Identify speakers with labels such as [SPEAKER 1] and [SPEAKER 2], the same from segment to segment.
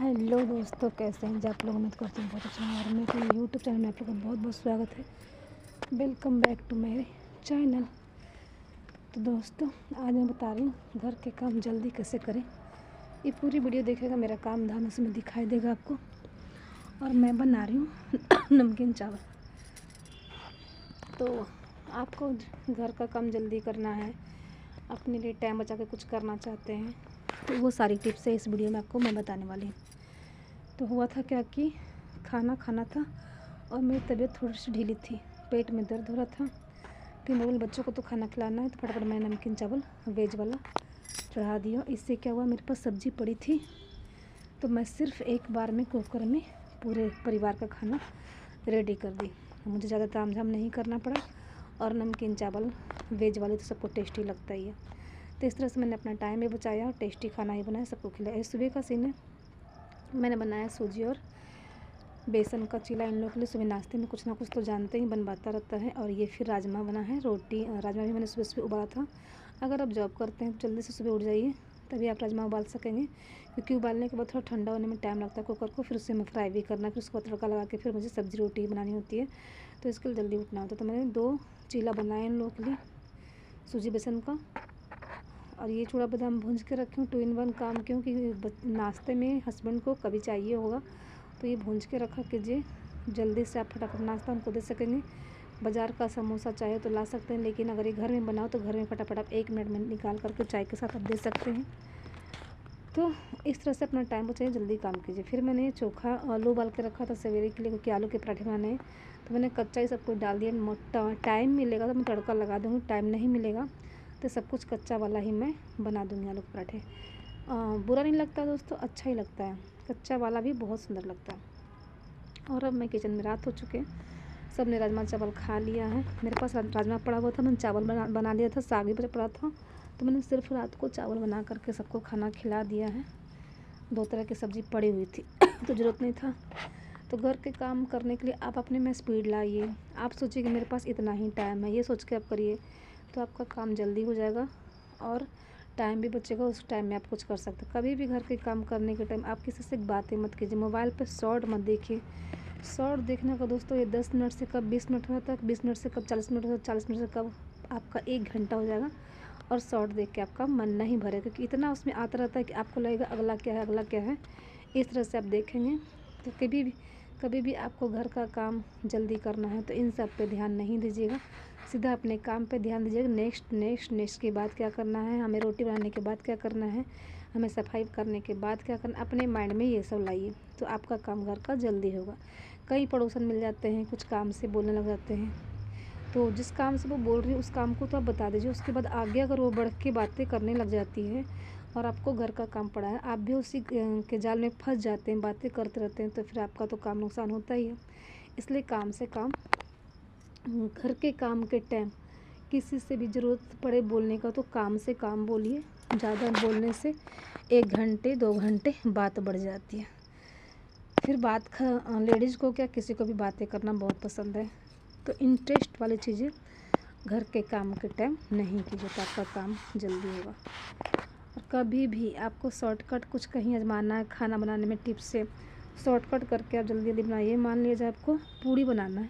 [SPEAKER 1] Hello दोस्तों, कैसे हैं आप लोग। उम्मीद करती हूँ बहुत अच्छा है और मेरे यूट्यूब चैनल में आप लोगों का बहुत बहुत स्वागत है। वेलकम बैक टू मेरे चैनल। तो दोस्तों, आज मैं बता रही हूँ घर के काम जल्दी कैसे करें। ये पूरी वीडियो देखेगा, मेरा काम धाम इसमें दिखाई देगा आपको। और मैं बना रही हूँ नमकीन चावल। तो आपको घर का काम जल्दी करना है, अपने लिए टाइम बचा के कुछ करना चाहते हैं, तो वो सारी टिप्स है इस वीडियो में आपको मैं बताने वाली हूँ। तो हुआ था क्या कि खाना खाना था और मेरी तबीयत थोड़ी सी ढीली थी, पेट में दर्द हो रहा था। फिर मैं बोली बच्चों को तो खाना खिलाना है, तो फटाफट मैंने नमकीन चावल वेज वाला चढ़ा दिया। इससे क्या हुआ, मेरे पास सब्ज़ी पड़ी थी, तो मैं सिर्फ एक बार में कुकर में पूरे परिवार का खाना रेडी कर दी। मुझे ज़्यादा तामझाम नहीं करना पड़ा और नमकीन चावल वेज वाले तो सबको टेस्टी लगता ही है। तो इस तरह से मैंने अपना टाइम भी बचाया और टेस्टी खाना ही बनाया, सबको खिलाया। सुबह का सीन है, मैंने बनाया सूजी और बेसन का चीला। इन लोगों के लिए सुबह नाश्ते में कुछ ना कुछ तो जानते ही बनवाता रहता है। और ये फिर राजमा बना है, रोटी। राजमा भी मैंने सुबह सुबह उबाला था। अगर आप जॉब करते हैं तो जल्दी से सुबह उठ जाइए, तभी आप राजमा उबाल सकेंगे, क्योंकि उबालने के बाद थोड़ा ठंडा होने में टाइम लगता है कुकर को। फिर उससे मैं फ्राई भी करना, फिर उसको तड़का लगा के फिर मुझे सब्ज़ी रोटी बनानी होती है, तो इसके लिए जल्दी उठना होता है। तो मैंने 2 चीला बनाए इन लोगों के लिए, सूजी बेसन का। और ये चूड़ा बादाम भूंज के रखी हूँ, 2 in 1 काम, क्योंकि नाश्ते में हस्बैंड को कभी चाहिए होगा, तो ये भूंज के रखा कीजिए, जल्दी से आप फटाफट नाश्ता उनको दे सकेंगे। बाज़ार का समोसा चाहे तो ला सकते हैं, लेकिन अगर ये घर में बनाओ तो घर में फटाफट आप 1 मिनट में निकाल करके चाय के साथ आप दे सकते हैं। तो इस तरह से अपना टाइम बचाइए, जल्दी काम कीजिए। फिर मैंने चोखा आलू उबाल के रखा था सवेरे के लिए, क्योंकि आलू के पराठे बनाने हैं, तो मैंने कच्चा ही सब कुछ डाल दिया। मोटा टाइम मिलेगा तो मैं तड़का लगा दूँगी, टाइम नहीं मिलेगा तो सब कुछ कच्चा वाला ही मैं बना दूँगी आलू के पराठे। बुरा नहीं लगता दोस्तों, अच्छा ही लगता है, कच्चा वाला भी बहुत सुंदर लगता है। और अब मैं किचन में, रात हो चुके हैं, सब ने राजमा चावल खा लिया है। मेरे पास राजमा पड़ा हुआ था, मैंने चावल बना लिया था, साग भी पड़ा था, तो मैंने सिर्फ रात को चावल बना करके सबको खाना खिला दिया है। 2 तरह की सब्ज़ी पड़ी हुई थी तो ज़रूरत नहीं था। तो घर के काम करने के लिए आप अपने में स्पीड लाइए। आप सोचिए कि मेरे पास इतना ही टाइम है, ये सोच के आप करिए, तो आपका काम जल्दी हो जाएगा और टाइम भी बचेगा। उस टाइम में आप कुछ कर सकते हैं। कभी भी घर के काम करने के टाइम आप किसी से बातें मत कीजिए, मोबाइल पे शॉर्ट मत देखिए। शॉर्ट देखने का दोस्तों, ये 10 मिनट से कब 20 मिनट होता है, 20 मिनट से कब 40 मिनट होता है, 40 मिनट से कब आपका 1 घंटा हो जाएगा। और शॉर्ट देख के आपका मन नहीं भरेगा, क्योंकि इतना उसमें आता रहता है कि आपको लगेगा अगला क्या है, अगला क्या है। इस तरह से आप देखेंगे तो कभी भी आपको घर का काम जल्दी करना है तो इन सब पे ध्यान नहीं दीजिएगा, सीधा अपने काम पे ध्यान दीजिएगा। नेक्स्ट नेक्स्ट नेक्स्ट के बाद क्या करना है, हमें रोटी बनाने के बाद क्या करना है, हमें सफाई करने के बाद क्या करना, अपने माइंड में ये सब लाइए, तो आपका काम घर का जल्दी होगा। कई पड़ोसन मिल जाते हैं, कुछ काम से बोलने लग जाते हैं, तो जिस काम से वो बोल रही है उस काम को तो आप बता दीजिए। उसके बाद आगे अगर वो बढ़ के बातें करने लग जाती है और आपको घर का काम पड़ा है, आप भी उसी के जाल में फंस जाते हैं, बातें करते रहते हैं, तो फिर आपका तो काम नुकसान होता ही है। इसलिए काम से काम, घर के काम के टाइम किसी से भी ज़रूरत पड़े बोलने का तो काम से काम बोलिए। ज़्यादा बोलने से 1 घंटे 2 घंटे बात बढ़ जाती है। फिर लेडीज़ को क्या, किसी को भी बातें करना बहुत पसंद है, तो इंटरेस्ट वाली चीज़ें घर के काम के टाइम नहीं कीजिए, तो आपका काम जल्दी होगा। और कभी भी आपको शॉर्टकट कुछ कहीं आजमाना है खाना बनाने में, टिप्स से शॉर्टकट करके आप जल्दी जल्दी बनाइए। मान लीजिए आपको पूड़ी बनाना है,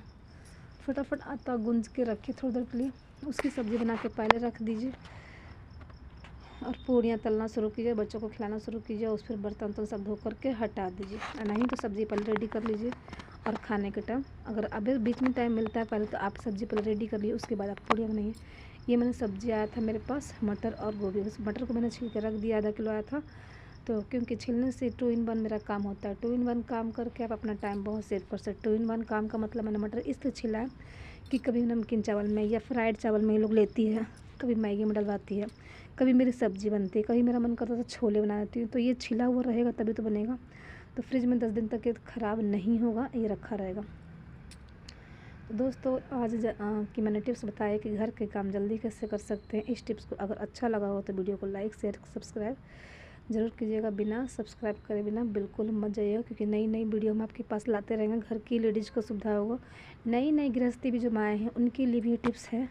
[SPEAKER 1] फटाफट आटा गूंज के रखिए थोड़ी देर के लिए, उसकी सब्ज़ी बना के पहले रख दीजिए और पूड़ियाँ तलना शुरू कीजिए, बच्चों को खिलाना शुरू कीजिए। उस फिर बर्तन तो सब धो करके हटा दीजिए, नहीं तो सब्ज़ी पहले रेडी कर लीजिए। और खाने के टाइम अगर अभी बीच में टाइम मिलता है पहले, तो आप सब्ज़ी पहले रेडी कर लीजिए, उसके बाद आप पूड़ियाँ बनाइए। ये मैंने सब्ज़ी आया था मेरे पास मटर और गोभी, उस मटर को मैंने छील के रख दिया, आधा किलो आया था, तो क्योंकि छीलने से 2 in 1 मेरा काम होता है। 2 in 1 काम करके आप अपना टाइम बहुत सेव कर सकते। 2 in 1 काम का मतलब मैंने मटर इसलिए छीला है कि कभी नमकीन चावल में या फ्राइड चावल में ये लोग लेती है, कभी मैगी में डलवाती है, कभी मेरी सब्ज़ी बनती है, कभी मेरा मन करता था छोले बना देती हूँ, तो ये छिला हुआ रहेगा तभी तो बनेगा। तो फ्रिज में 10 दिन तक ये ख़राब नहीं होगा, ये रखा रहेगा। तो दोस्तों, आज की मैंने टिप्स बताया कि घर के काम जल्दी कैसे कर सकते हैं। इस टिप्स को अगर अच्छा लगा हो तो वीडियो को लाइक शेयर सब्सक्राइब ज़रूर कीजिएगा। बिना सब्सक्राइब करे बिना बिल्कुल मत जाइएगा, क्योंकि नई नई वीडियो हम आपके पास लाते रहेंगे। घर की लेडीज़ को सुविधा होगा, नई नई गृहस्थी भी जो माएँ हैं उनके लिए भी ये टिप्स है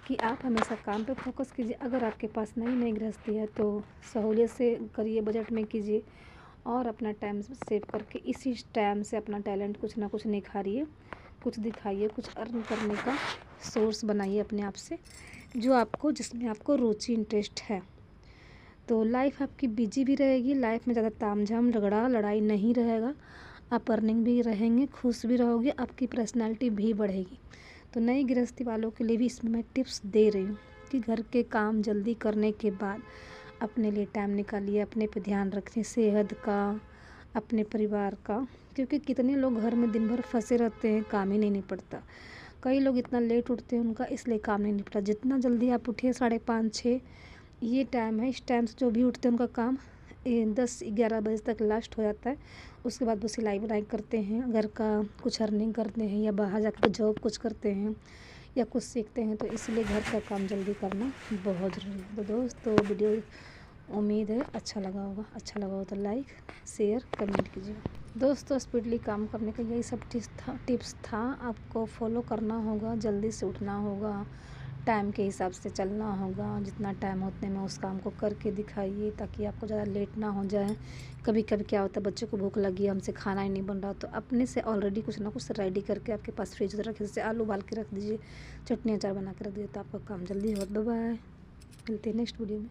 [SPEAKER 1] कि आप हमेशा काम पे फोकस कीजिए। अगर आपके पास नई नई गृहस्थी है तो सहूलियत से करिए, बजट में कीजिए और अपना टाइम सेव करके इसी टाइम से अपना टैलेंट कुछ ना कुछ निखारिए, कुछ दिखाइए, कुछ अर्न करने का सोर्स बनाइए अपने आप से, जो आपको जिसमें आपको रुचि इंटरेस्ट है। तो लाइफ आपकी बिजी भी रहेगी, लाइफ में ज़्यादा तामझाम झगड़ा लड़ाई नहीं रहेगा, आप अर्निंग भी रहेंगे, खुश भी रहोगे, आपकी पर्सनैलिटी भी बढ़ेगी। तो नई गृहस्थी वालों के लिए भी इसमें मैं टिप्स दे रही हूँ कि घर के काम जल्दी करने के बाद अपने लिए टाइम निकालिए, अपने पे ध्यान रखें, सेहत का, अपने परिवार का, क्योंकि कितने लोग घर में दिन भर फंसे रहते हैं, काम ही नहीं निपटता। कई लोग इतना लेट उठते हैं उनका इसलिए काम नहीं निपटा। जितना जल्दी आप उठिए, 5:30-6 ये टाइम है, इस टाइम से जो भी उठते हैं उनका काम 10-11 बजे तक लास्ट हो जाता है। उसके बाद वो सिलाई बुनाई करते हैं, घर का कुछ अर्निंग करते हैं, या बाहर जाकर जॉब कुछ करते हैं या कुछ सीखते हैं। तो इसलिए घर का काम जल्दी करना बहुत ज़रूरी है। तो दोस्तों वीडियो उम्मीद है अच्छा लगा हो तो लाइक शेयर कमेंट कीजिएगा। दोस्तों स्पीडली काम करने का यही सब टिप्स था। आपको फॉलो करना होगा, जल्दी से उठना होगा, टाइम के हिसाब से चलना होगा, जितना टाइम उतने में उस काम को करके दिखाइए ताकि आपको ज़्यादा लेट ना हो जाए। कभी कभी क्या होता है, बच्चों को भूख लगी, हमसे खाना ही नहीं बन रहा, तो अपने से ऑलरेडी कुछ ना कुछ रेडी करके आपके पास फ्रिज में रखिए। जैसे आलू उबाल के रख दीजिए, चटनी अचार बना के रख दीजिए, तो आपका काम जल्दी होगा। बाय बाय, मिलते हैं नेक्स्ट वीडियो में।